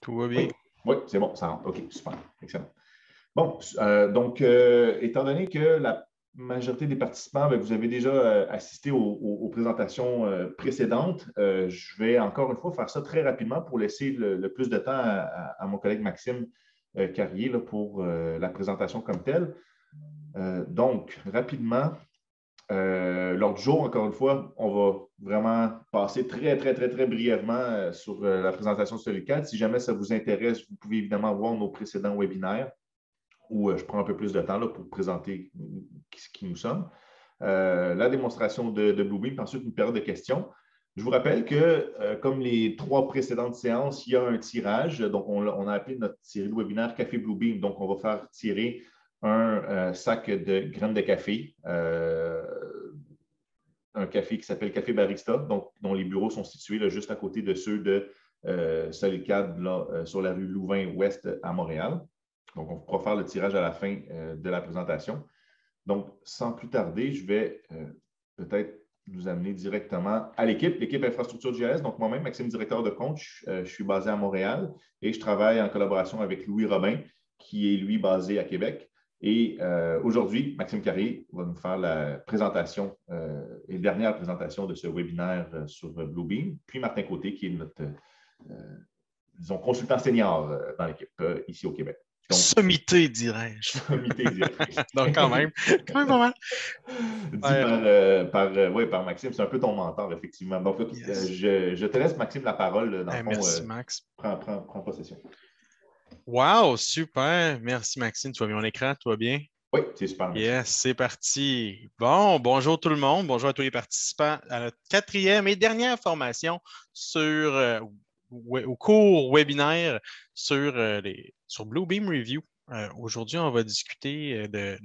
Tout va bien? Oui, oui, c'est bon, ça rentre. OK, super. Excellent. Bon, donc, étant donné que la majorité des participants, ben, vous avez déjà assisté aux présentations précédentes, je vais encore une fois faire ça très rapidement pour laisser le plus de temps à mon collègue Maxime Carrier là, pour la présentation comme telle. Donc, rapidement, l'ordre du jour, encore une fois, on va vraiment passer très, très, très, très brièvement sur la présentation de SolidCAD. Si jamais ça vous intéresse, vous pouvez évidemment voir nos précédents webinaires où je prends un peu plus de temps là, pour présenter qui nous sommes. La démonstration de Bluebeam, puis ensuite une période de questions. Je vous rappelle que, comme les 3 précédentes séances, il y a un tirage. Donc, on a appelé notre série de webinaire Café Bluebeam. Donc, on va faire tirer un sac de graines de café, un café qui s'appelle Café Barista, donc, dont les bureaux sont situés là, juste à côté de ceux de SolidCAD sur la rue Louvain-Ouest à Montréal. Donc, on pourra faire le tirage à la fin de la présentation. Donc, sans plus tarder, je vais peut-être nous amener directement à l'équipe Infrastructure GIS. Donc, moi-même, Maxime, directeur de compte, je suis basé à Montréal et je travaille en collaboration avec Louis Robin, qui est, lui, basé à Québec. Et aujourd'hui, Maxime Carrier va nous faire la présentation et dernière présentation de ce webinaire sur Bluebeam. Puis Martin Côté, qui est notre, disons, consultant senior dans l'équipe ici au Québec. Donc, Sommité, dirais-je. sommité, dirais-je. Donc, quand même pas mal. Dit Ouais. par Maxime, c'est un peu ton mentor, effectivement. Donc, Yes. je te laisse, Maxime, la parole. Dans le fond, Merci, Max. prends possession. Wow, super. Merci, Maxime. Tu vois bien mon écran? Tout va bien? Oui, c'est super, merci. Yes, c'est parti. Bon, bonjour tout le monde. Bonjour à tous les participants à notre 4e et dernière formation au cours webinaire sur Bluebeam Review. Aujourd'hui, on va discuter de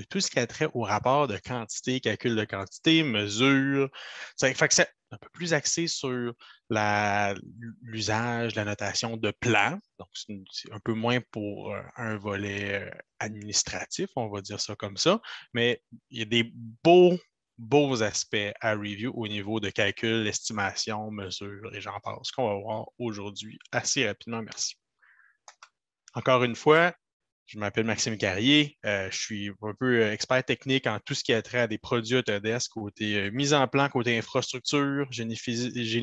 tout ce qui a trait au rapport de quantité, calcul de quantité, mesure. Ça fait que c'est un peu plus axé sur l'usage, la notation de plan. Donc, c'est un peu moins pour un volet administratif, on va dire ça comme ça. Mais il y a des beaux aspects à review au niveau de calcul, estimation, mesure et j'en passe, qu'on va voir aujourd'hui assez rapidement. Merci. Encore une fois, je m'appelle Maxime Carrier. Je suis un peu expert technique en tout ce qui a trait à des produits Autodesk, côté mise en plan, côté infrastructure, génie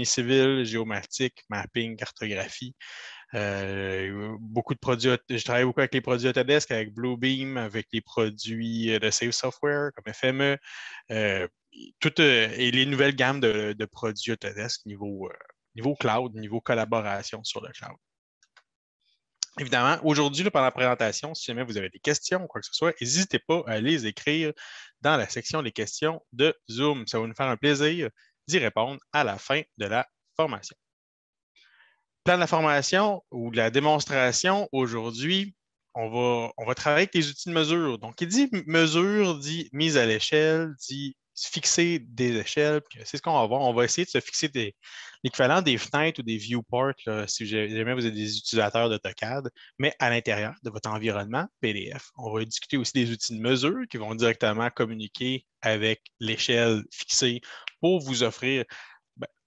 civil, géomatique, mapping, cartographie. Beaucoup de produits, je travaille beaucoup avec les produits Autodesk, avec Bluebeam, avec les produits de Save Software comme FME, et les nouvelles gammes de produits Autodesk niveau cloud, niveau collaboration sur le cloud. Évidemment, aujourd'hui, pendant la présentation, si jamais vous avez des questions ou quoi que ce soit, n'hésitez pas à les écrire dans la section des questions de Zoom. Ça va nous faire un plaisir d'y répondre à la fin de la formation. Plan de la formation ou de la démonstration, aujourd'hui, on va travailler avec les outils de mesure. Donc, qui dit mesure, dit mise à l'échelle, dit fixer des échelles. Puis c'est ce qu'on va voir. On va essayer de se fixer l'équivalent des fenêtres ou des viewports, là, si jamais vous êtes des utilisateurs d'AutoCAD, mais à l'intérieur de votre environnement PDF. On va discuter aussi des outils de mesure qui vont directement communiquer avec l'échelle fixée pour vous offrir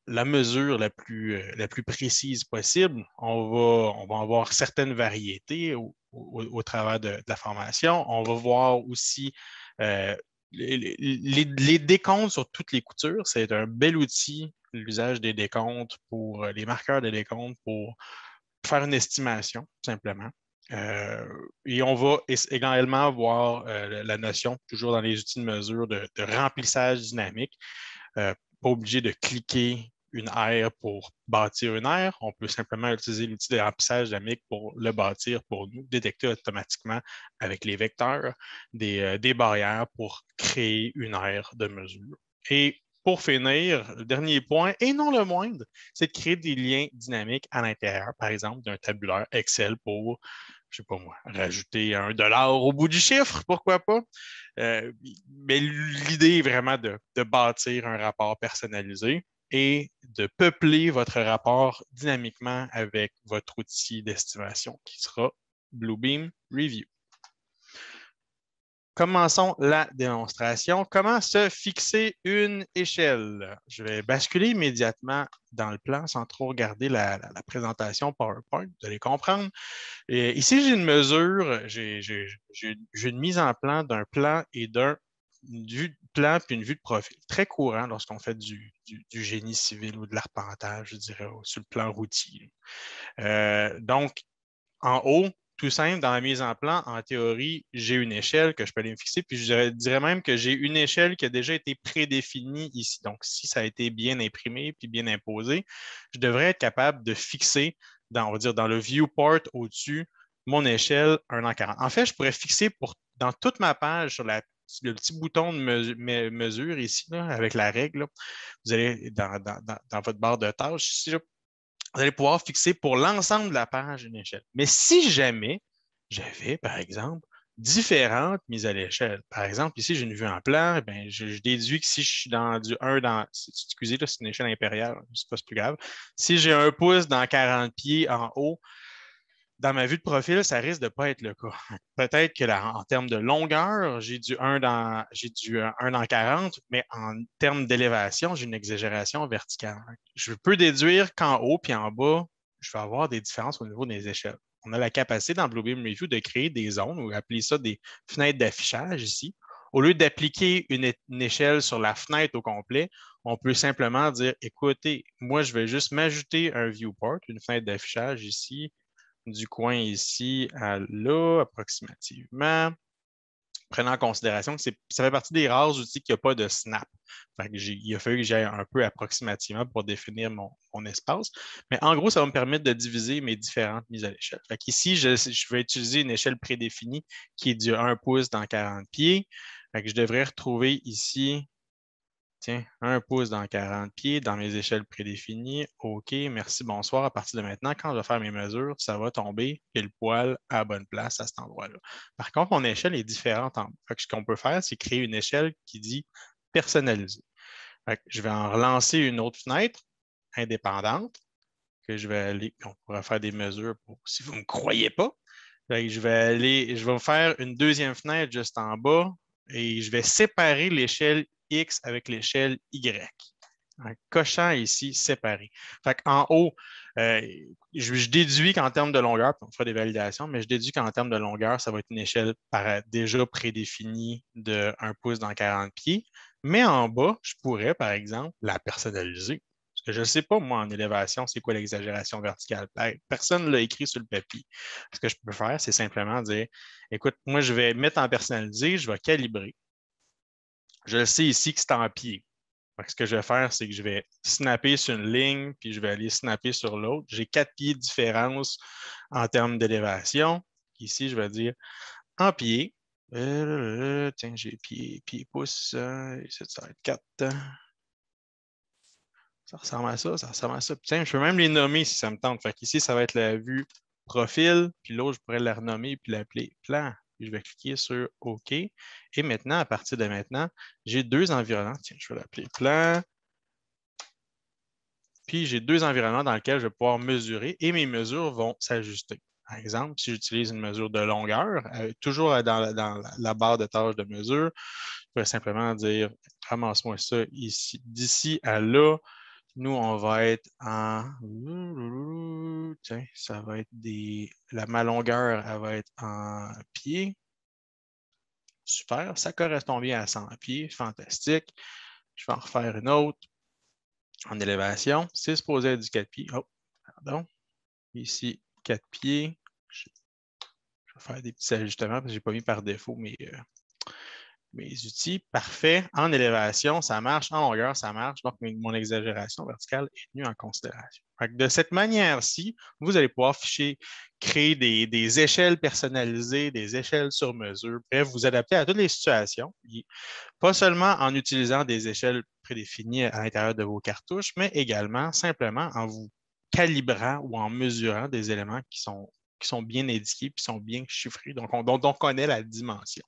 la mesure la plus précise possible. On va avoir certaines variétés au travers de la formation. On va voir aussi les décomptes sur toutes les coutures. C'est un bel outil, l'usage des décomptes pour les marqueurs des décomptes pour faire une estimation, tout simplement. Et on va également voir la notion, toujours dans les outils de mesure, de remplissage dynamique. Pas obligé de cliquer une aire pour bâtir une aire. On peut simplement utiliser l'outil de remplissage dynamique pour le bâtir pour nous, détecter automatiquement avec les vecteurs des barrières pour créer une aire de mesure. Et pour finir, le dernier point, et non le moindre, c'est de créer des liens dynamiques à l'intérieur, par exemple, d'un tabulaire Excel pour, je ne sais pas moi, rajouter $1 au bout du chiffre, pourquoi pas? Mais l'idée est vraiment de bâtir un rapport personnalisé et de peupler votre rapport dynamiquement avec votre outil d'estimation qui sera Bluebeam Review. Commençons la démonstration. Comment se fixer une échelle? Je vais basculer immédiatement dans le plan sans trop regarder la présentation PowerPoint. Vous allez comprendre. Et ici, j'ai une mesure, j'ai une mise en plan d'un plan et une vue de plan puis une vue de profil. Très courant lorsqu'on fait du génie civil ou de l'arpentage, je dirais, sur le plan routier. Donc, en haut, tout simple, dans la mise en plan, en théorie, j'ai une échelle que je peux aller me fixer, puis je dirais même que j'ai une échelle qui a déjà été prédéfinie ici. Donc, si ça a été bien imprimé puis bien imposé, je devrais être capable de fixer, on va dire, dans le viewport au-dessus, mon échelle 1 en 40. En fait, je pourrais fixer dans toute ma page sur le petit bouton de mesure ici, là, avec la règle, là, vous allez dans votre barre de tâches ici, là, vous allez pouvoir fixer pour l'ensemble de la page une échelle. Mais si jamais j'avais, par exemple, différentes mises à l'échelle, par exemple, ici, j'ai une vue en plan, ben, je déduis que si je suis dans du 1 excusez, là, c'est une échelle impériale, c'est pas plus grave. Si j'ai 1 pouce dans 40 pieds en haut, dans ma vue de profil, ça risque de ne pas être le cas. Peut-être que en termes de longueur, j'ai du 1 dans 40, mais en termes d'élévation, j'ai une exagération verticale. Je peux déduire qu'en haut puis en bas, je vais avoir des différences au niveau des échelles. On a la capacité dans Bluebeam Review de créer des zones, ou appeler ça des fenêtres d'affichage ici. Au lieu d'appliquer une échelle sur la fenêtre au complet, on peut simplement dire, écoutez, moi, je vais juste m'ajouter un viewport, une fenêtre d'affichage ici, du coin ici à là, approximativement. Prenant en considération que ça fait partie des rares outils qui n'ont pas de snap. Il a fallu que j'aille un peu approximativement pour définir mon espace. Mais en gros, ça va me permettre de diviser mes différentes mises à l'échelle. Ici, je vais utiliser une échelle prédéfinie qui est du 1 pouce dans 40 pieds. Je devrais retrouver ici, tiens, 1 pouce dans 40 pieds dans mes échelles prédéfinies. OK, merci, bonsoir. À partir de maintenant, quand je vais faire mes mesures, ça va tomber pile poil à la bonne place à cet endroit-là. Par contre, mon échelle est différente en bas. Ce qu'on peut faire, c'est créer une échelle qui dit personnalisée. Je vais en relancer une autre fenêtre indépendante que je vais aller, on pourra faire des mesures si vous ne me croyez pas. Je vais me faire une deuxième fenêtre juste en bas et je vais séparer l'échelle X avec l'échelle Y. En cochant ici séparé. En haut, je déduis qu'en termes de longueur, on fera des validations, mais je déduis qu'en termes de longueur, ça va être une échelle déjà prédéfinie de 1 pouce dans 40 pieds. Mais en bas, je pourrais, par exemple, la personnaliser. Parce que je ne sais pas, moi, en élévation, c'est quoi l'exagération verticale. Personne ne l'a écrit sur le papier. Ce que je peux faire, c'est simplement dire, écoute, moi, je vais mettre en personnalisé, je vais calibrer. Je sais ici que c'est en pied. Ce que je vais faire, c'est que je vais snapper sur une ligne, puis je vais aller snapper sur l'autre. J'ai 4 pieds de différence en termes d'élévation. Ici, je vais dire en pied. Tiens, j'ai pied, pouce. Ici, ça va être 4. Ça ressemble à ça, ça ressemble à ça. Tiens, je peux même les nommer si ça me tente. Ici, ça va être la vue profil, puis l'autre, je pourrais la renommer puis l'appeler plan. Puis je vais cliquer sur OK. Et maintenant, à partir de maintenant, j'ai 2 environnements. Tiens, je vais l'appeler plan. Puis j'ai 2 environnements dans lesquels je vais pouvoir mesurer et mes mesures vont s'ajuster. Par exemple, si j'utilise une mesure de longueur, toujours dans la barre de tâches de mesure, je vais simplement dire ramasse-moi ça ici, d'ici à là. Nous, on va être en. Tiens, ça va être ma longueur, elle va être en pieds. Super, ça correspond bien à 100 pieds, fantastique. Je vais en refaire une autre en élévation. C'est supposé être du 4 pieds. Oh, pardon. Ici, 4 pieds. Je vais faire des petits ajustements parce que je n'ai pas mis par défaut mes outils. Parfait. En élévation, ça marche. En longueur, ça marche. Donc, mon exagération verticale est tenue en considération. De cette manière-ci, vous allez pouvoir créer des échelles personnalisées, des échelles sur mesure. Bref, vous adapter à toutes les situations. Pas seulement en utilisant des échelles prédéfinies à l'intérieur de vos cartouches, mais également simplement en vous calibrant ou en mesurant des éléments qui sont bien indiqués, qui sont bien chiffrés, dont on connaît la dimension.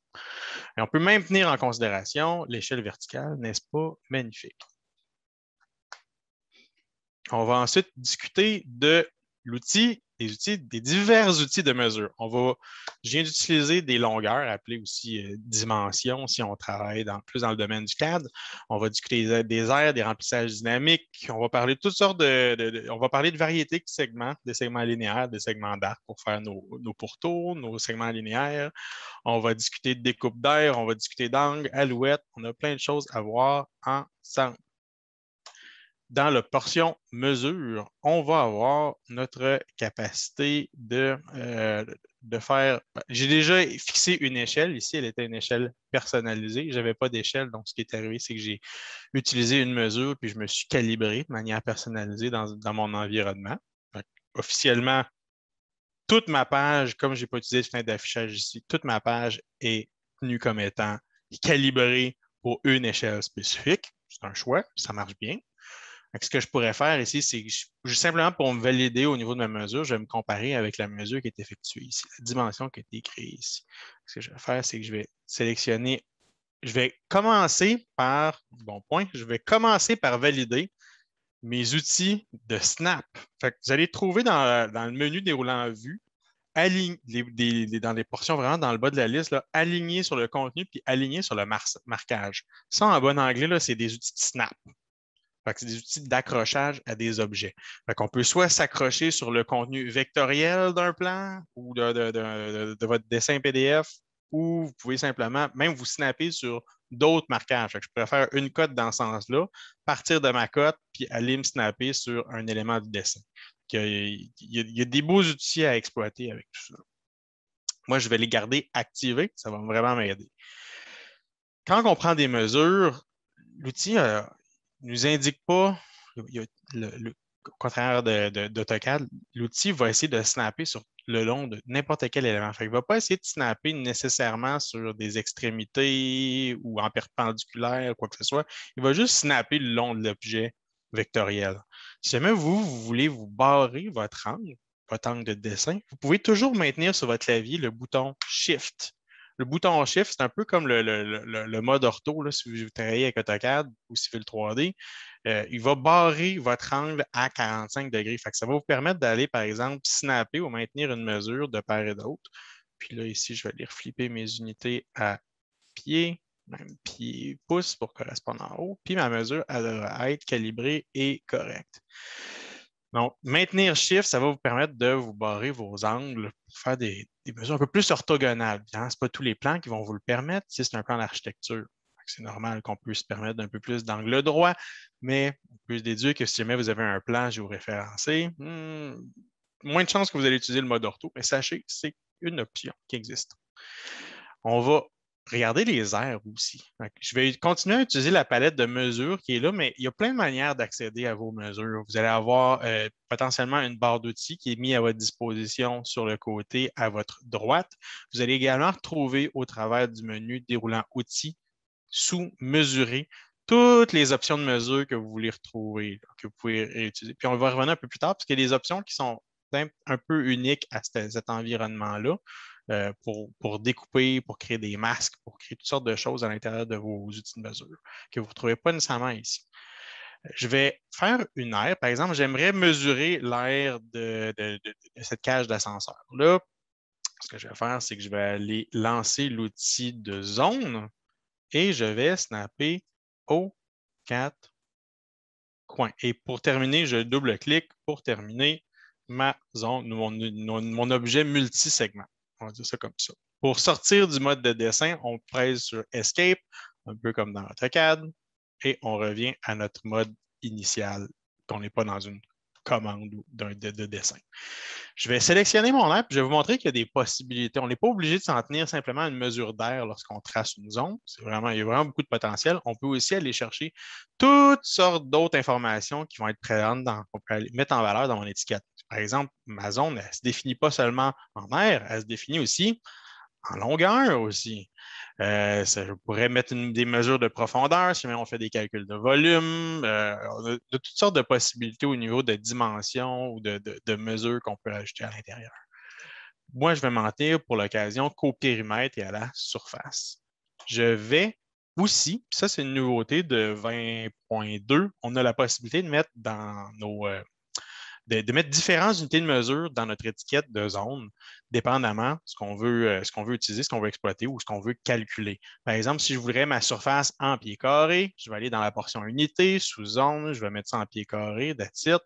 Et on peut même tenir en considération l'échelle verticale, n'est-ce pas magnifique? On va ensuite discuter de l'outil des divers outils de mesure. Je viens d'utiliser des longueurs, appelées aussi dimensions, si on travaille plus dans le domaine du CAD. On va discuter des aires, des remplissages dynamiques. On va parler de toutes sortes on va parler de variétés de segments, des segments linéaires, des segments d'arc pour faire nos pourtours, nos segments linéaires. On va discuter de découpe d'air, on va discuter d'angle, alouette. On a plein de choses à voir ensemble. Dans la portion mesure, on va avoir notre capacité de faire. J'ai déjà fixé une échelle. Ici, elle était une échelle personnalisée. Je n'avais pas d'échelle. Donc, ce qui est arrivé, c'est que j'ai utilisé une mesure puis je me suis calibré de manière personnalisée dans mon environnement. Donc, officiellement, toute ma page, comme je n'ai pas utilisé de fenêtre d'affichage ici, toute ma page est tenue comme étant calibrée pour une échelle spécifique. C'est un choix, ça marche bien. Donc, ce que je pourrais faire ici, c'est que simplement pour me valider au niveau de ma mesure, je vais me comparer avec la mesure qui est effectuée ici, la dimension qui a été créée ici. Ce que je vais faire, c'est que je vais sélectionner, je vais commencer par, bon point, je vais commencer par valider mes outils de snap. Fait que vous allez trouver dans le menu déroulant en vue, dans les portions vraiment dans le bas de la liste, là, alignés sur le contenu puis alignés sur le marquage. Ça, en bon anglais, là, c'est des outils de snap. C'est des outils d'accrochage à des objets. On peut soit s'accrocher sur le contenu vectoriel d'un plan ou de votre dessin PDF, ou vous pouvez simplement même vous snapper sur d'autres marquages. Je pourrais faire une cote dans ce sens-là, partir de ma cote, puis aller me snapper sur un élément du dessin. Il y a des beaux outils à exploiter avec tout ça. Moi, je vais les garder activés. Ça va vraiment m'aider. Quand on prend des mesures, l'outil ne nous indique pas, au contraire d'AutoCAD, l'outil va essayer de snapper sur le long de n'importe quel élément. Il ne va pas essayer de snapper nécessairement sur des extrémités ou en perpendiculaire, quoi que ce soit. Il va juste snapper le long de l'objet vectoriel. Si jamais vous voulez vous barrer votre angle de dessin, vous pouvez toujours maintenir sur votre clavier le bouton Shift. Le bouton Shift, c'est un peu comme le mode ortho, là, si vous travaillez avec AutoCAD ou Civil 3D. Il va barrer votre angle à 45 degrés. Ça va vous permettre d'aller, par exemple, snapper ou maintenir une mesure de part et d'autre. Puis là, ici, je vais aller reflipper mes unités à pied, même pied, pouce pour correspondre en haut. Puis ma mesure, elle devrait être calibrée et correcte. Donc, maintenir Shift, ça va vous permettre de vous barrer vos angles pour faire des mesures un peu plus orthogonales. Ce n'est pas tous les plans qui vont vous le permettre si c'est un plan d'architecture. C'est normal qu'on puisse se permettre d'un peu plus d'angle droit, mais on peut se déduire que si jamais vous avez un plan géoréférencé, moins de chances que vous allez utiliser le mode ortho, mais sachez que c'est une option qui existe. On va regarder les aires aussi. Je vais continuer à utiliser la palette de mesures qui est là, mais il y a plein de manières d'accéder à vos mesures. Vous allez avoir potentiellement une barre d'outils qui est mise à votre disposition sur le côté à votre droite. Vous allez également retrouver au travers du menu déroulant outils sous mesurer toutes les options de mesure que vous voulez retrouver, que vous pouvez réutiliser. Puis on va revenir un peu plus tard parce qu'il y a des options qui sont un peu uniques à cet environnement-là. Pour découper, pour créer des masques, pour créer toutes sortes de choses à l'intérieur de vos outils de mesure que vous ne retrouvez pas nécessairement ici. Je vais faire une aire. Par exemple, j'aimerais mesurer l'aire de cette cage d'ascenseur. Là, ce que je vais faire, c'est que je vais aller lancer l'outil de zone et je vais snapper aux 4 coins. Et pour terminer, je double-clique pour terminer ma zone, mon objet multisegment. On va dire ça comme ça. Pour sortir du mode de dessin, on presse sur Escape, un peu comme dans AutoCAD, et on revient à notre mode initial, qu'on n'est pas dans une commande de dessin. Je vais sélectionner mon aire, puis je vais vous montrer qu'il y a des possibilités. On n'est pas obligé de s'en tenir simplement à une mesure d'air lorsqu'on trace une zone. Il y a vraiment beaucoup de potentiel. On peut aussi aller chercher toutes sortes d'autres informations qui vont être présentes on peut aller mettre en valeur dans mon étiquette. Par exemple, ma zone, elle ne se définit pas seulement en air, elle se définit aussi en longueur aussi. Je pourrais mettre des mesures de profondeur si on fait des calculs de volume, on a de toutes sortes de possibilités au niveau de dimension ou de mesures qu'on peut ajouter à l'intérieur. Moi, je vais m'en tenir pour l'occasion qu'au périmètre et à la surface. Je vais aussi, ça c'est une nouveauté de 20.2, on a la possibilité de mettre dans de mettre différentes unités de mesure dans notre étiquette de zone, dépendamment de ce qu'on veut utiliser, ce qu'on veut exploiter ou ce qu'on veut calculer. Par exemple, si je voudrais ma surface en pieds carrés, je vais aller dans la portion unité, sous zone, je vais mettre ça en pieds carrés, that's it.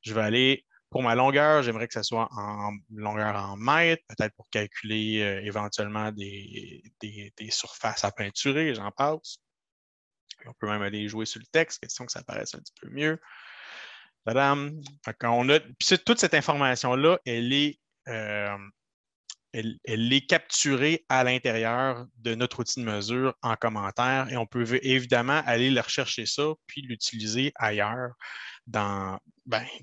Je vais aller pour ma longueur, j'aimerais que ça soit en longueur en mètres, peut-être pour calculer éventuellement des surfaces à peinturer, j'en passe. Puis on peut même aller jouer sur le texte, question que ça paraisse un petit peu mieux. Tadam! Puis toute cette information-là, elle est capturée à l'intérieur de notre outil de mesure en commentaire et on peut évidemment aller le rechercher ça puis l'utiliser ailleurs tout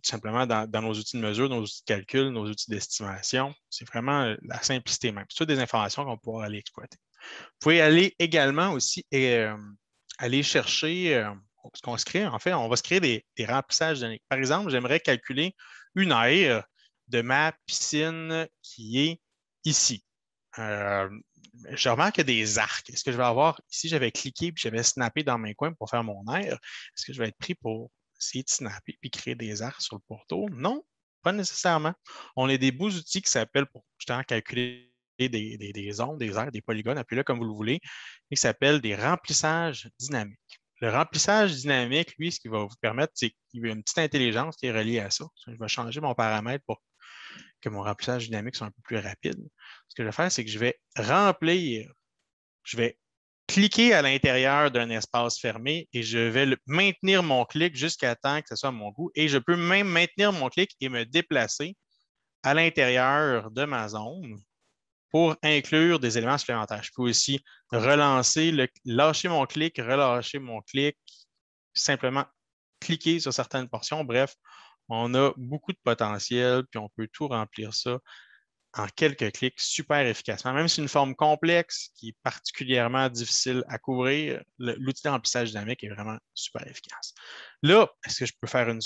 simplement dans nos outils de mesure, nos outils de calcul, nos outils d'estimation. C'est vraiment la simplicité même. C'est toutes des informations qu'on pourra aller exploiter. Vous pouvez aller également aussi aller chercher ce qu'on se crée. En fait, on va se créer des remplissages d'années. Par exemple, j'aimerais calculer une aire de ma piscine qui est ici. Je remarque qu'il y a des arcs. Est-ce que je vais avoir, ici, j'avais cliqué et j'avais snappé dans mes coins pour faire mon aire. Est-ce que je vais être pris pour essayer de snapper et créer des arcs sur le pourtour? Non, pas nécessairement. On a des beaux outils qui s'appellent pour justement calculer des zones, des aires, des polygones, appelez-le comme vous le voulez, et qui s'appellent des remplissages dynamiques. Le remplissage dynamique, lui, ce qui va vous permettre, c'est qu'il y a une petite intelligence qui est reliée à ça. Je vais changer mon paramètre pour que mon remplissage dynamique soit un peu plus rapide. Ce que je vais faire, c'est que je vais remplir, je vais cliquer à l'intérieur d'un espace fermé et je vais maintenir mon clic jusqu'à temps que ce soit à mon goût. Et je peux même maintenir mon clic et me déplacer à l'intérieur de ma zone pour inclure des éléments supplémentaires. Je peux aussi lâcher mon clic, relâcher mon clic, simplement cliquer sur certaines portions. Bref, on a beaucoup de potentiel, puis on peut tout remplir ça en quelques clics super efficacement. Même si c'est une forme complexe qui est particulièrement difficile à couvrir, l'outil de remplissage dynamique est vraiment super efficace. Là, est-ce que je peux faire une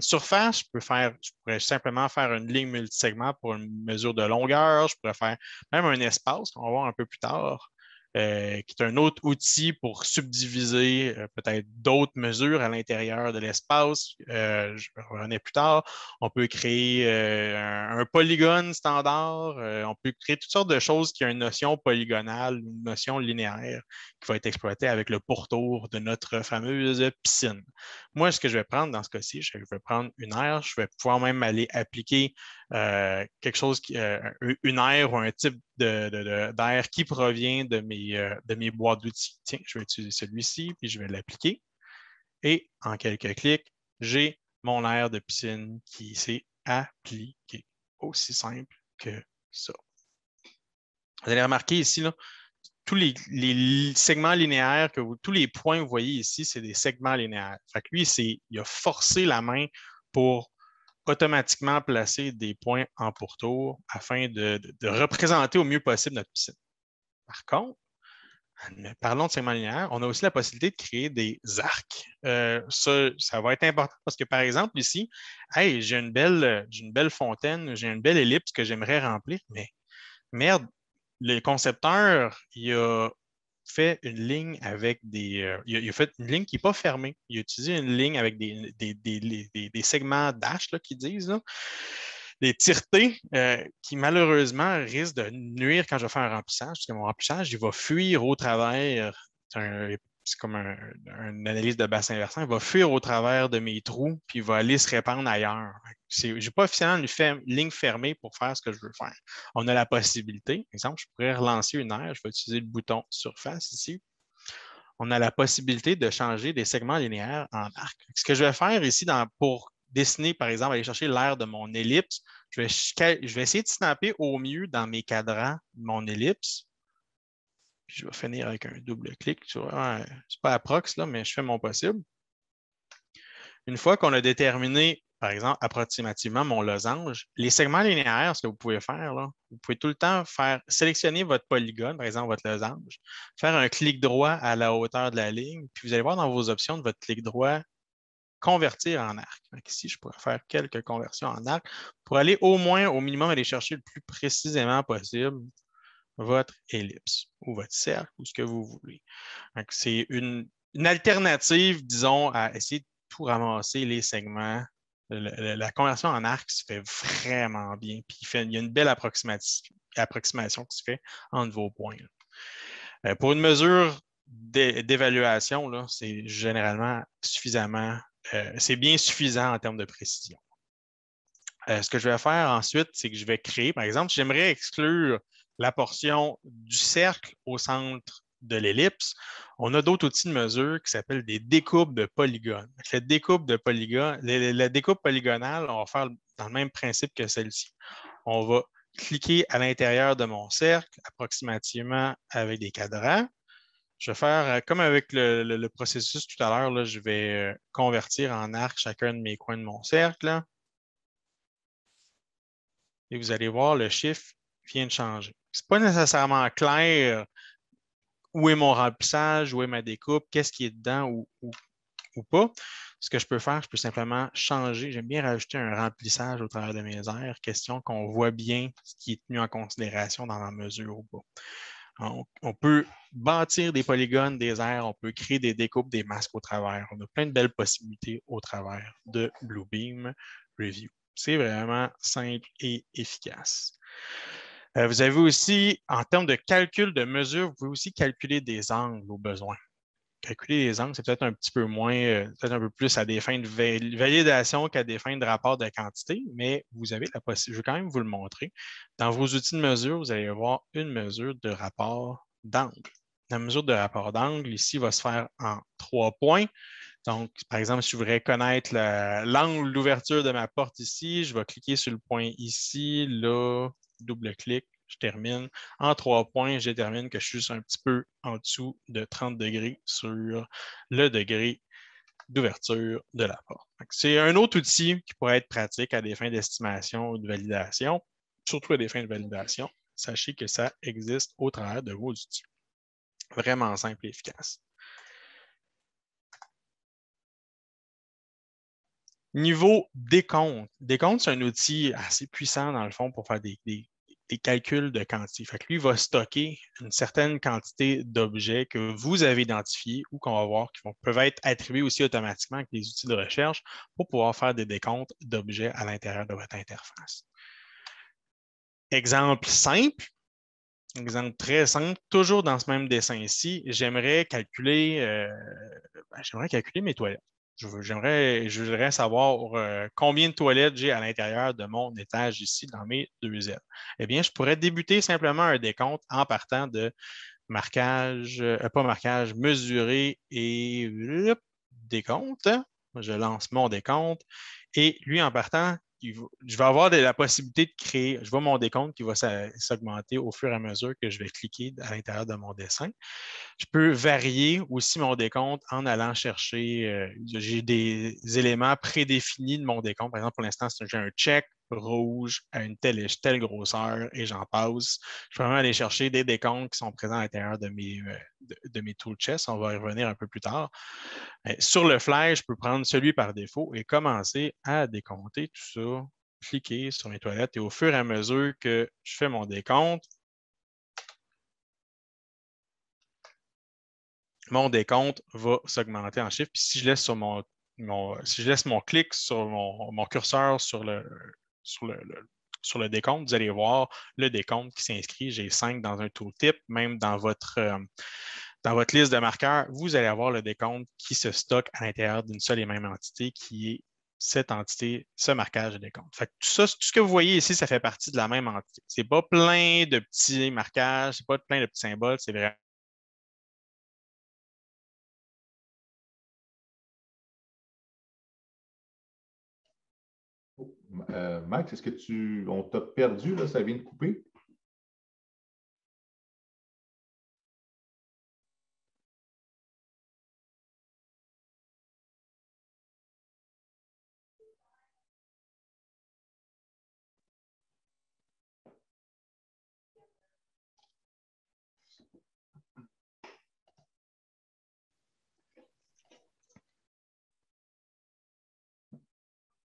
surface? Je pourrais simplement faire une ligne multisegment pour une mesure de longueur. Je pourrais faire même un espace, qu'on va voir un peu plus tard, qui est un autre outil pour subdiviser peut-être d'autres mesures à l'intérieur de l'espace. Je revenais plus tard. On peut créer un polygone standard. On peut créer toutes sortes de choses qui ont une notion polygonale, une notion linéaire qui va être exploitée avec le pourtour de notre fameuse piscine. Moi, ce que je vais prendre dans ce cas-ci, je vais prendre une aire. Je vais pouvoir même aller appliquer quelque chose, une aire ou un type d'air qui provient de mes boîtes d'outils. Tiens, je vais utiliser celui-ci, puis je vais l'appliquer. Et en quelques clics, j'ai mon aire de piscine qui s'est appliqué. Aussi simple que ça. Vous allez remarquer ici, là, tous les segments linéaires, tous les points que vous voyez ici, c'est des segments linéaires. Fait que lui, il a forcé la main pour automatiquement placer des points en pourtour afin de représenter au mieux possible notre piscine. Par contre, parlons de segments linéaires, on a aussi la possibilité de créer des arcs. Ça va être important parce que, par exemple, ici, hey, j'ai une belle fontaine, j'ai une belle ellipse que j'aimerais remplir, mais merde, le concepteur, il a fait une ligne avec il a fait une ligne qui n'est pas fermée. Il a utilisé une ligne avec des segments dash qui disent, là, des tiretés qui malheureusement risquent de nuire quand je vais faire un remplissage, parce que mon remplissage, il va fuir au travers. C'est comme une analyse de bassin versant, il va fuir au travers de mes trous, puis il va aller se répandre ailleurs. Je n'ai pas officiellement une ligne fermée pour faire ce que je veux faire. On a la possibilité, par exemple, je pourrais relancer une aire, je vais utiliser le bouton surface ici. On a la possibilité de changer des segments linéaires en arc. Ce que je vais faire ici pour dessiner, par exemple, aller chercher l'aire de mon ellipse, je vais essayer de snapper au mieux dans mes cadrans de mon ellipse. Puis je vais finir avec un double clic. Ce n'est pas approx, là, mais je fais mon possible. Une fois qu'on a déterminé, par exemple, approximativement mon losange, les segments linéaires, ce que vous pouvez faire, là, vous pouvez tout le temps sélectionner votre polygone, par exemple votre losange, faire un clic droit à la hauteur de la ligne, puis vous allez voir dans vos options de votre clic droit, convertir en arc. Donc ici, je pourrais faire quelques conversions en arc pour aller au minimum, aller chercher le plus précisément possible votre ellipse ou votre cercle ou ce que vous voulez. C'est une alternative, disons, à essayer de tout ramasser les segments La conversion en arc se fait vraiment bien. Puis il y a une belle approximation qui se fait entre vos points. Pour une mesure d'évaluation, c'est généralement suffisamment, c'est bien suffisant en termes de précision. Ce que je vais faire ensuite, c'est que je vais créer, par exemple, j'aimerais exclure la portion du cercle au centre de l'ellipse. On a d'autres outils de mesure qui s'appellent des découpes de polygones. La découpe polygonale, on va faire dans le même principe que celle-ci. On va cliquer à l'intérieur de mon cercle, approximativement avec des cadrans. Je vais faire comme avec le processus tout à l'heure, je vais convertir en arc chacun de mes coins de mon cercle. Et vous allez voir, le chiffre vient de changer. Ce n'est pas nécessairement clair où est mon remplissage, où est ma découpe, qu'est-ce qui est dedans ou pas. Ce que je peux faire, je peux simplement changer. J'aime bien rajouter un remplissage au travers de mes aires, question qu'on voit bien ce qui est tenu en considération dans la mesure ou pas. On peut bâtir des polygones, des aires, on peut créer des découpes, des masques au travers. On a plein de belles possibilités au travers de Bluebeam Review. C'est vraiment simple et efficace. Vous avez aussi, en termes de calcul de mesure, vous pouvez aussi calculer des angles au besoin. Calculer les angles, c'est peut-être un petit peu moins, peut-être un peu plus à des fins de validation qu'à des fins de rapport de quantité, mais vous avez la possibilité, je vais quand même vous le montrer. Dans vos outils de mesure, vous allez avoir une mesure de rapport d'angle. La mesure de rapport d'angle, ici, va se faire en 3 points. Donc, par exemple, si je voudrais connaître l'angle d'ouverture de ma porte ici, je vais cliquer sur le point ici, là, double-clic, je termine. En 3 points, je détermine que je suis juste un petit peu en dessous de 30 degrés sur le degré d'ouverture de la porte. C'est un autre outil qui pourrait être pratique à des fins d'estimation ou de validation, surtout à des fins de validation. Sachez que ça existe au travers de vos outils. Vraiment simple et efficace. Niveau décompte. Décompte, c'est un outil assez puissant, dans le fond, pour faire des calculs de quantité. Fait que lui va stocker une certaine quantité d'objets que vous avez identifiés ou qu'on va voir qui peuvent être attribués aussi automatiquement avec les outils de recherche pour pouvoir faire des décomptes d'objets à l'intérieur de votre interface. Exemple simple. Exemple très simple, toujours dans ce même dessin ici, j'aimerais calculer mes toilettes. Je voudrais savoir combien de toilettes j'ai à l'intérieur de mon étage ici dans mes 2 ailes. Eh bien, je pourrais débuter simplement un décompte en partant de marquage, pas marquage, mesurer et décompte. Je lance mon décompte et lui, en partant, je vais avoir la possibilité de créer, je vois mon décompte qui va s'augmenter au fur et à mesure que je vais cliquer à l'intérieur de mon dessin. Je peux varier aussi mon décompte en allant chercher, j'ai des éléments prédéfinis de mon décompte. Par exemple, pour l'instant, j'ai un check rouge à une telle grosseur et j'en passe. Je peux vraiment aller chercher des décomptes qui sont présents à l'intérieur de mes tool chests. On va y revenir un peu plus tard. Sur le fly, je peux prendre celui par défaut et commencer à décompter tout ça, cliquer sur mes toilettes et au fur et à mesure que je fais mon décompte, mon décompte va s'augmenter en chiffres. Puis si je laisse mon clic sur mon curseur sur le décompte, vous allez voir le décompte qui s'inscrit. J'ai 5 dans un tooltip, même dans votre liste de marqueurs, vous allez avoir le décompte qui se stocke à l'intérieur d'une seule et même entité qui est cette entité, ce marquage de décompte. Fait que tout ce que vous voyez ici, ça fait partie de la même entité. Ce n'est pas plein de petits marquages, ce n'est pas plein de petits symboles, c'est vraiment Max, est-ce que on t'a perdu, là, ça vient de couper?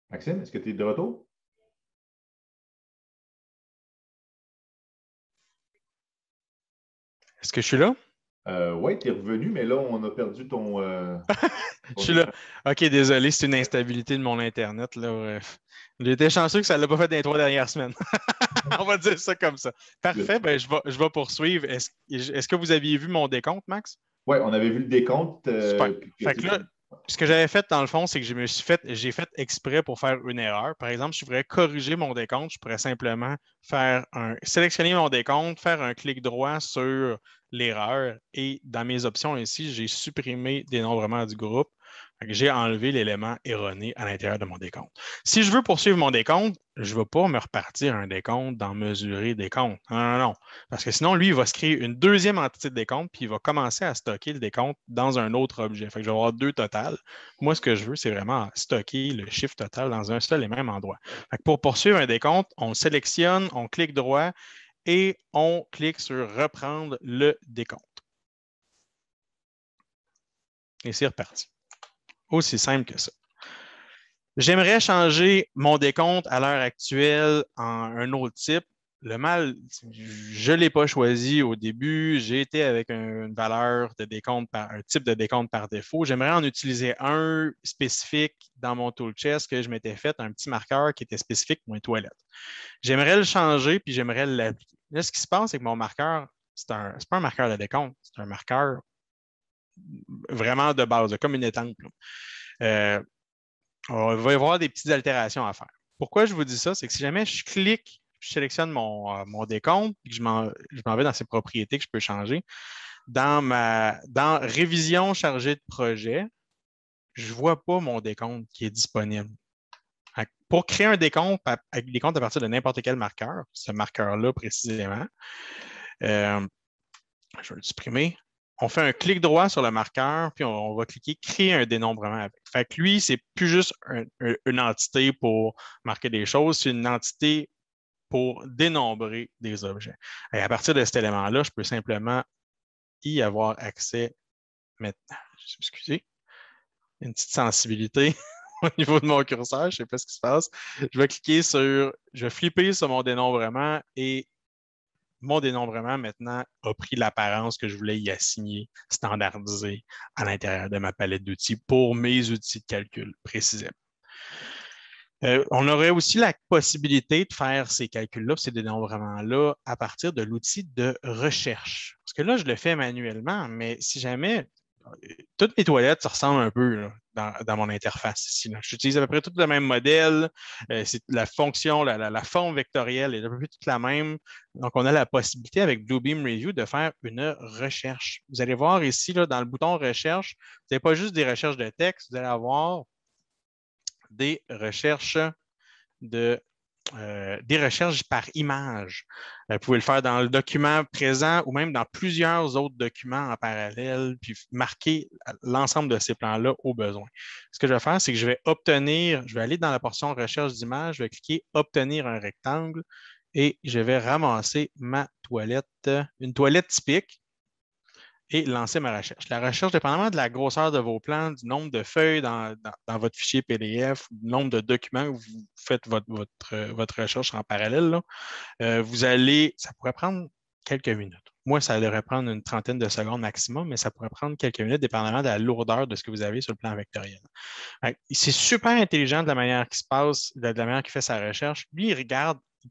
Maxime, est-ce que tu es de retour? Est-ce que je suis là? Oui, tu es revenu, mais là, on a perdu ton, Je ton suis là. écran. OK, désolé, c'est une instabilité de mon Internet. Là. Bref. J'ai été chanceux que ça ne l'a pas fait dans les 3 dernières semaines. On va dire ça comme ça. Parfait, ben, je vais poursuivre. Est-ce que vous aviez vu mon décompte, Max? Oui, on avait vu le décompte. Super. Puis Fait que là, ce que j'avais fait dans le fond, c'est que j'ai fait exprès pour faire une erreur. Par exemple, si je voudrais corriger mon décompte, je pourrais simplement sélectionner mon décompte, faire un clic droit sur l'erreur et dans mes options ici, j'ai supprimé dénombrement du groupe. J'ai enlevé l'élément erroné à l'intérieur de mon décompte. Si je veux poursuivre mon décompte, je ne vais pas me repartir un décompte dans mesurer décompte. Non, non, non. Parce que sinon, lui, il va se créer une deuxième entité de décompte, puis il va commencer à stocker le décompte dans un autre objet. Fait que je vais avoir 2 totales. Moi, ce que je veux, c'est vraiment stocker le chiffre total dans un seul et même endroit. Fait que pour poursuivre un décompte, on sélectionne, on clique droit et on clique sur reprendre le décompte. Et c'est reparti. Aussi simple que ça. J'aimerais changer mon décompte à l'heure actuelle en un autre type. Le mal, je ne l'ai pas choisi au début. J'ai été avec une valeur de décompte un type de décompte par défaut. J'aimerais en utiliser un spécifique dans mon tool chest que je m'étais fait, un petit marqueur qui était spécifique pour mes toilettes. J'aimerais le changer puis j'aimerais l'appliquer. Là, ce qui se passe, c'est que mon marqueur, c'est pas un marqueur de décompte, c'est un marqueur vraiment de base, comme une étampe. On va y avoir des petites altérations à faire. Pourquoi je vous dis ça? C'est que si jamais je clique, je sélectionne mon décompte, et que je m'en vais dans ses propriétés que je peux changer, dans Révision chargée de projet, je ne vois pas mon décompte qui est disponible. Pour créer un décompte avec des comptes à partir de n'importe quel marqueur, ce marqueur-là précisément, je vais le supprimer. On fait un clic droit sur le marqueur, puis on va cliquer créer un dénombrement avec. Fait que lui, c'est plus juste une entité pour marquer des choses, c'est une entité pour dénombrer des objets. Et à partir de cet élément-là, je peux simplement y avoir accès maintenant. Excusez, une petite sensibilité au niveau de mon curseur, je ne sais pas ce qui se passe. Je vais flipper sur mon dénombrement et mon dénombrement maintenant a pris l'apparence que je voulais y assigner, standardisée à l'intérieur de ma palette d'outils pour mes outils de calcul précisément. On aurait aussi la possibilité de faire ces calculs-là, ces dénombrements-là, à partir de l'outil de recherche. Parce que là, je le fais manuellement, mais si jamais toutes mes toilettes se ressemblent un peu là, dans mon interface ici. J'utilise à peu près tout le même modèle. C'est la fonction, la forme vectorielle est à peu près toute la même. Donc, on a la possibilité avec Bluebeam Review de faire une recherche. Vous allez voir ici, là, dans le bouton recherche, vous n'avez pas juste des recherches de texte, vous allez avoir des recherches des recherches par image. Vous pouvez le faire dans le document présent ou même dans plusieurs autres documents en parallèle, puis marquer l'ensemble de ces plans-là au besoin. Ce que je vais faire, c'est que je vais aller dans la portion recherche d'image, je vais cliquer Obtenir un rectangle et je vais ramasser ma toilette, une toilette typique et lancer ma recherche. La recherche, dépendamment de la grosseur de vos plans, du nombre de feuilles dans votre fichier PDF, du nombre de documents où vous faites votre recherche en parallèle, là, ça pourrait prendre quelques minutes. Moi, ça devrait prendre une trentaine de secondes maximum, mais ça pourrait prendre quelques minutes, dépendamment de la lourdeur de ce que vous avez sur le plan vectoriel. C'est super intelligent de la manière qui se passe, de la manière qu'il fait sa recherche. Lui, il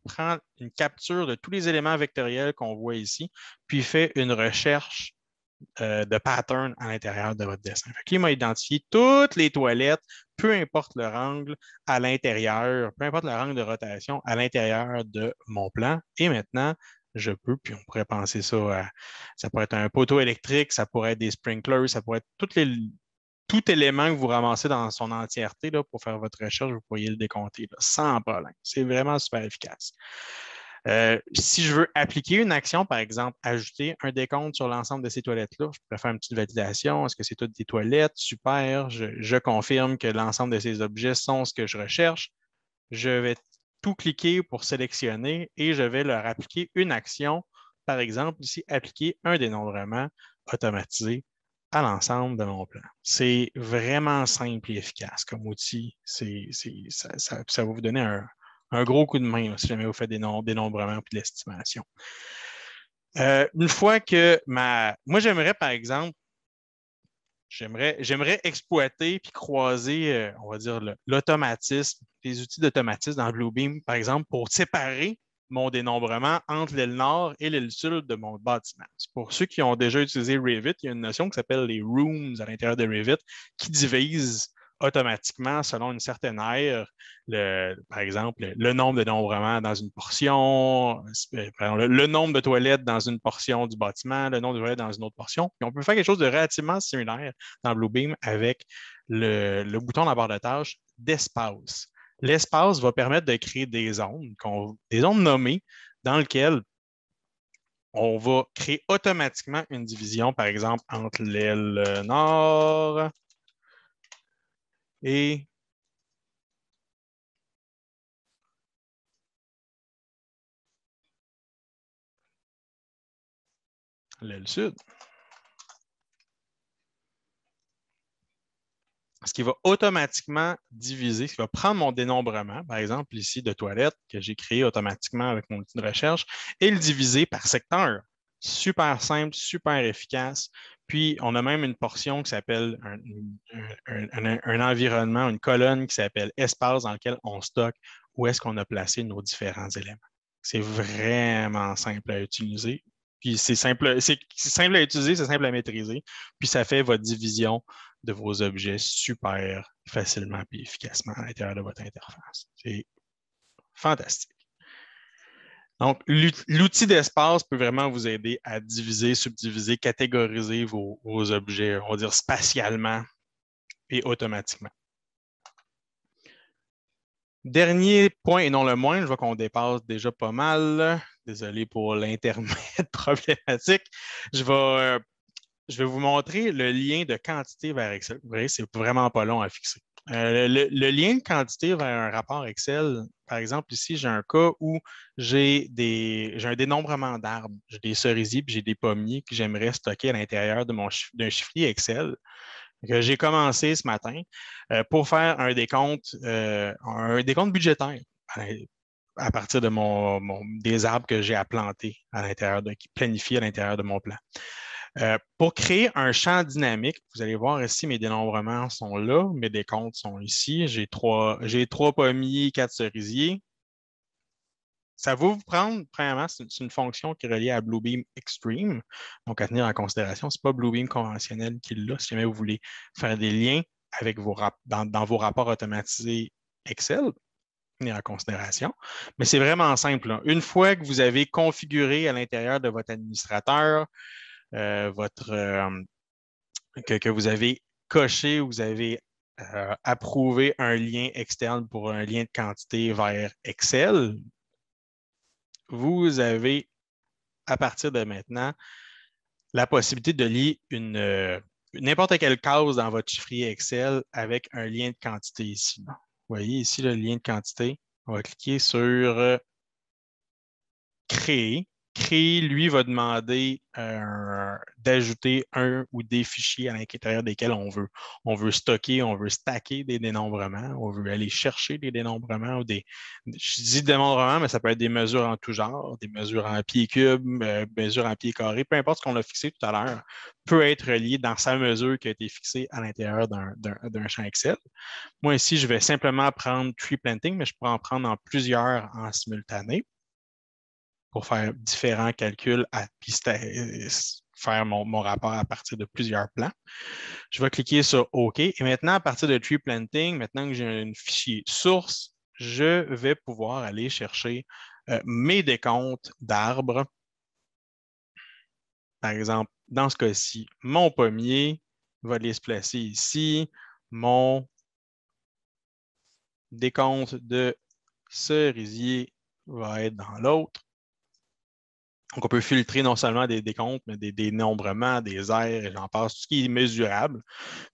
prend une capture de tous les éléments vectoriels qu'on voit ici, puis il fait une recherche de pattern à l'intérieur de votre dessin. Fait il m'a identifié toutes les toilettes, peu importe leur angle à l'intérieur, peu importe leur angle de rotation à l'intérieur de mon plan. Et maintenant, je peux, puis on pourrait penser ça pourrait être un poteau électrique, ça pourrait être des sprinklers, ça pourrait être tout élément que vous ramassez dans son entièreté là, pour faire votre recherche, vous pourriez le décompter là, sans problème. C'est vraiment super efficace. Si je veux appliquer une action, par exemple, ajouter un décompte sur l'ensemble de ces toilettes-là, je pourrais faire une petite validation. Est-ce que c'est toutes des toilettes? Super. Je confirme que l'ensemble de ces objets sont ce que je recherche. Je vais tout cliquer pour sélectionner et je vais leur appliquer une action. Par exemple, ici, appliquer un dénombrement automatisé à l'ensemble de mon plan. C'est vraiment simple et efficace comme outil. Ça va vous donner un gros coup de main là, si jamais vous faites des dénombrements et de l'estimation. Une fois que moi, j'aimerais, par exemple, j'aimerais exploiter puis croiser, on va dire, l'automatisme, les outils d'automatisme dans Bluebeam, par exemple, pour séparer mon dénombrement entre l'aile nord et l'aile sud de mon bâtiment. Pour ceux qui ont déjà utilisé Revit, il y a une notion qui s'appelle les rooms à l'intérieur de Revit qui divise automatiquement selon une certaine aire, par exemple, le nombre de dénombrements dans une portion, le nombre de toilettes dans une portion du bâtiment, le nombre de toilettes dans une autre portion. Puis on peut faire quelque chose de relativement similaire dans Bluebeam avec le bouton dans la barre de tâches d'espace. L'espace va permettre de créer des zones nommées dans lesquelles on va créer automatiquement une division, par exemple, entre l'aile nord et l'aile sud. Ce qui va automatiquement diviser, ce qui va prendre mon dénombrement, par exemple ici de toilettes que j'ai créé automatiquement avec mon outil de recherche, et le diviser par secteur. Super simple, super efficace. Puis, on a même une portion qui s'appelle un environnement, une colonne qui s'appelle espace dans lequel on stocke où est-ce qu'on a placé nos différents éléments. C'est vraiment simple à utiliser. Puis, c'est simple à utiliser, c'est simple à maîtriser. Puis, ça fait votre division de vos objets super facilement et efficacement à l'intérieur de votre interface. C'est fantastique. Donc, l'outil d'espace peut vraiment vous aider à diviser, subdiviser, catégoriser vos objets, on va dire spatialement et automatiquement. Dernier point et non le moindre, je vois qu'on dépasse déjà pas mal. Désolé pour l'intermède problématique. Je vais vous montrer le lien de quantité vers Excel. Vous voyez, c'est vraiment pas long à fixer. Le lien de quantité vers un rapport Excel, par exemple, ici, j'ai un cas où j'ai un dénombrement d'arbres. J'ai des cerisiers et j'ai des pommiers que j'aimerais stocker à l'intérieur d'un chiffrier Excel que j'ai commencé ce matin pour faire un décompte budgétaire à partir de des arbres que j'ai à planter à l'intérieur, qui planifient à l'intérieur de mon plan. Pour créer un champ dynamique, vous allez voir ici, mes dénombrements sont là, mes décomptes sont ici. J'ai trois pommiers, 4 cerisiers. Ça va vous prendre, premièrement, c'est une fonction qui est reliée à Bluebeam Extreme, donc à tenir en considération. Ce n'est pas Bluebeam conventionnel qui l'a. Si jamais vous voulez faire des liens avec dans vos rapports automatisés Excel, tenir en considération. Mais c'est vraiment simple, là. Une fois que vous avez configuré à l'intérieur de votre administrateur, que vous avez coché, vous avez approuvé un lien externe pour un lien de quantité vers Excel, vous avez, à partir de maintenant, la possibilité de lier n'importe quelle case dans votre chiffrier Excel avec un lien de quantité ici. Vous voyez ici le lien de quantité. On va cliquer sur Créer. Créer, lui, va demander d'ajouter un ou des fichiers à l'intérieur desquels on veut. On veut stocker, on veut stacker des dénombrements, on veut aller chercher des dénombrements je dis dénombrements, mais ça peut être des mesures en tout genre, des mesures en pieds cubes, mesures en pieds carrés, peu importe ce qu'on a fixé tout à l'heure, peut être relié dans sa mesure qui a été fixée à l'intérieur d'un champ Excel. Moi, ici, je vais simplement prendre Tree Planting, mais je pourrais en prendre en plusieurs en simultané pour faire différents calculs puis faire mon rapport à partir de plusieurs plans. Je vais cliquer sur OK. Et maintenant, à partir de Tree Planting, maintenant que j'ai un fichier source, je vais pouvoir aller chercher mes décomptes d'arbres. Par exemple, dans ce cas-ci, mon pommier va aller se placer ici. Mon décompte de cerisier va être dans l'autre. Donc, on peut filtrer non seulement des décomptes, mais des dénombrements, des aires, et j'en passe. Tout ce qui est mesurable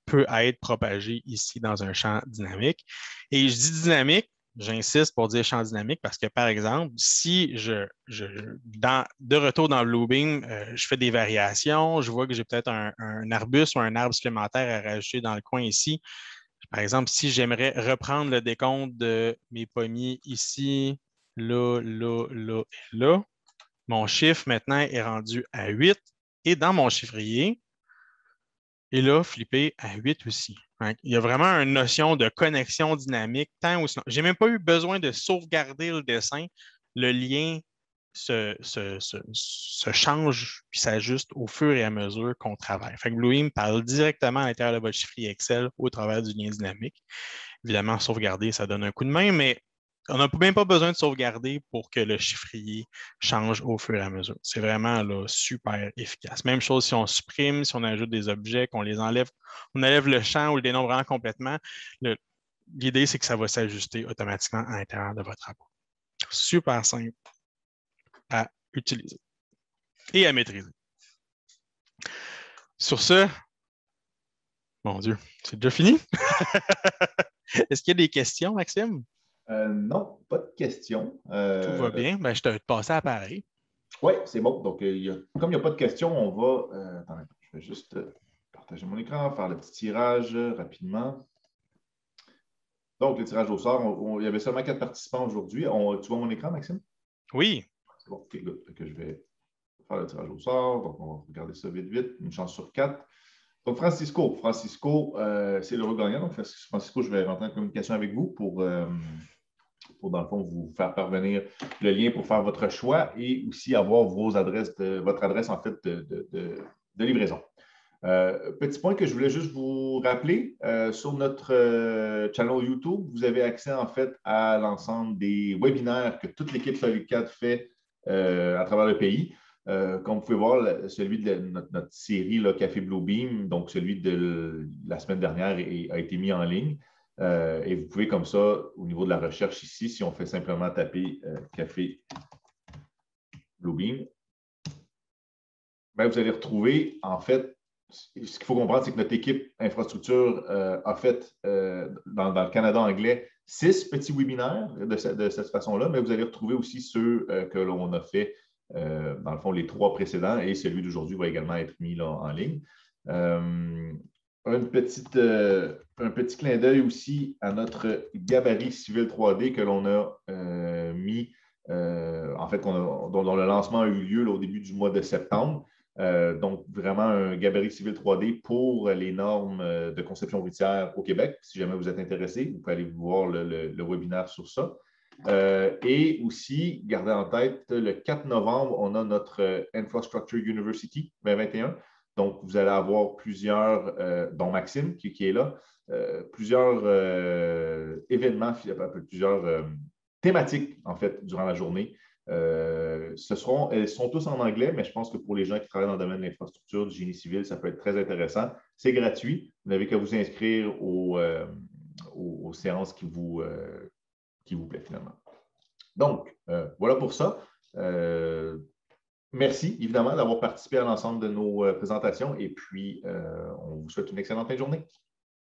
peut être propagé ici dans un champ dynamique. Et je dis dynamique, j'insiste pour dire champ dynamique parce que, par exemple, si de retour dans Bluebeam, je fais des variations, je vois que j'ai peut-être un arbuste ou un arbre supplémentaire à rajouter dans le coin ici. Par exemple, si j'aimerais reprendre le décompte de mes pommiers ici, là, là, là et là, Mon chiffre maintenant est rendu à 8 et dans mon chiffrier, il a flippé à 8 aussi. Hein. Il y a vraiment une notion de connexion dynamique, tant ou sinon. Je n'ai même pas eu besoin de sauvegarder le dessin. Le lien se change puis s'ajuste au fur et à mesure qu'on travaille. Fait que Bluebeam parle directement à l'intérieur de votre chiffrier Excel au travers du lien dynamique. Évidemment, sauvegarder, ça donne un coup de main, mais on n'a même pas besoin de sauvegarder pour que le chiffrier change au fur et à mesure. C'est vraiment là, super efficace. Même chose si on supprime, si on ajoute des objets, qu'on les enlève, on enlève le champ ou le dénombrant complètement. L'idée, c'est que ça va s'ajuster automatiquement à l'intérieur de votre rapport. Super simple à utiliser et à maîtriser. Sur ce, mon Dieu, c'est déjà fini? Est-ce qu'il y a des questions, Maxime? Non, pas de questions. Tout va bien. Ben, je te passe à l'appareil. Oui, c'est bon. Donc, comme il n'y a pas de questions, on va. Attends, je vais juste partager mon écran, faire le petit tirage rapidement. Donc, le tirage au sort, il y avait seulement 4 participants aujourd'hui. Tu vois mon écran, Maxime? Oui. C'est bon, OK, good. Donc, je vais faire le tirage au sort. Donc, on va regarder ça vite, vite. Une chance sur 4. Donc, Francisco, c'est l'heureux gagnant. Donc, Francisco, je vais rentrer en communication avec vous pour dans le fond, vous faire parvenir le lien pour faire votre choix et aussi avoir votre adresse, en fait, de livraison. Petit point que je voulais juste vous rappeler, sur notre channel YouTube, vous avez accès, en fait, à l'ensemble des webinaires que toute l'équipe SolidCAD fait à travers le pays. Comme vous pouvez voir, celui de notre série là, Café Bluebeam, donc celui de la semaine dernière a été mis en ligne. Et vous pouvez comme ça, au niveau de la recherche ici, si on fait simplement taper Café Bluebeam, ben, vous allez retrouver, en fait, ce qu'il faut comprendre, c'est que notre équipe infrastructure a fait, dans le Canada anglais, 6 petits webinaires de cette façon-là, mais vous allez retrouver aussi ceux que l'on a fait, dans le fond, les 3 précédents, et celui d'aujourd'hui va également être mis là, en ligne. Un petit clin d'œil aussi à notre gabarit civil 3D que l'on a mis, en fait, dont le lancement a eu lieu là, au début du mois de septembre. Donc, vraiment un gabarit civil 3D pour les normes de conception routière au Québec. Si jamais vous êtes intéressé, vous pouvez aller voir le webinaire sur ça. Et aussi, gardez en tête, le 4 novembre, on a notre Infrastructure University 2021. Donc, vous allez avoir plusieurs, dont Maxime qui est là, plusieurs événements, plusieurs thématiques, en fait, durant la journée. Elles sont tous en anglais, mais je pense que pour les gens qui travaillent dans le domaine de l'infrastructure, du génie civil, ça peut être très intéressant. C'est gratuit. Vous n'avez qu'à vous inscrire aux séances qui vous plaît finalement. Donc, voilà pour ça. Merci évidemment d'avoir participé à l'ensemble de nos présentations et puis on vous souhaite une excellente fin de journée.